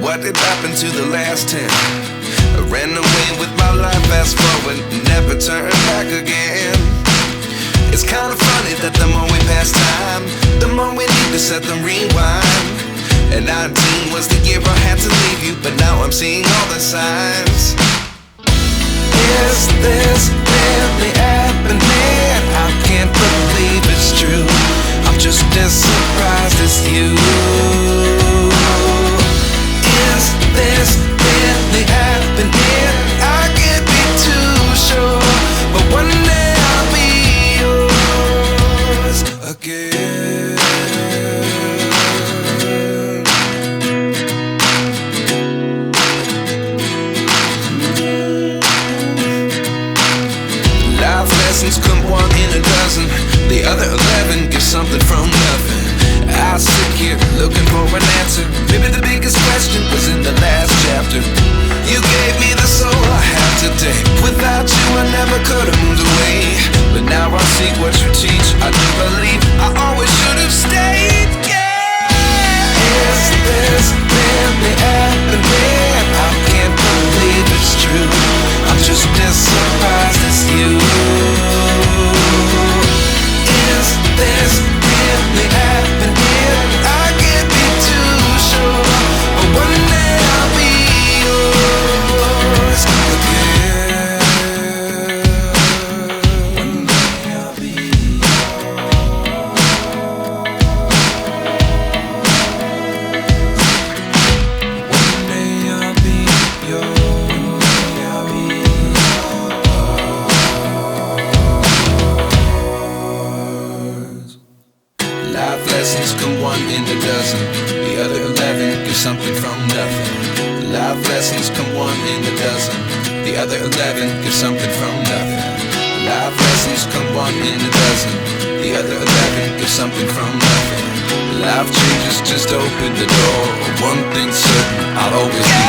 what did happen to the last 10? I ran away with my life, fast forward, never turn back again. It's kind of funny that the more we pass time, the more we need to set them rewind. And 19 was the year I had to leave you, but now I'm seeing all the signs. Is this really happening? I can't believe it's true. I'm just as surprised as you. Is this really happening? I can't be too sure, but one day I'll be yours again. Life lessons come one in a dozen. The other 11 get something from nothing. I sit here looking for an answer. Maybe the biggest question was in the last chapter. You gave me the soul I have today. Without you I never could have moved away. But now I see what you teach. I do believe I always should have stayed. Yeah. Is this really happening? I can't believe it's true. I'm just as surprised as you. Is this really happening? I can't be too sure, but one day I'll be yours again. One day I'll be yours. One day I'll be yours. One day I'll be yours. Life lessons come one in a dozen. The other 11 give something from nothing. Life lessons come one in a dozen. The other 11 give something from nothing. Life lessons come one in a dozen. The other 11 give something from nothing. Life changes just open the door. One thing's certain, I'll always be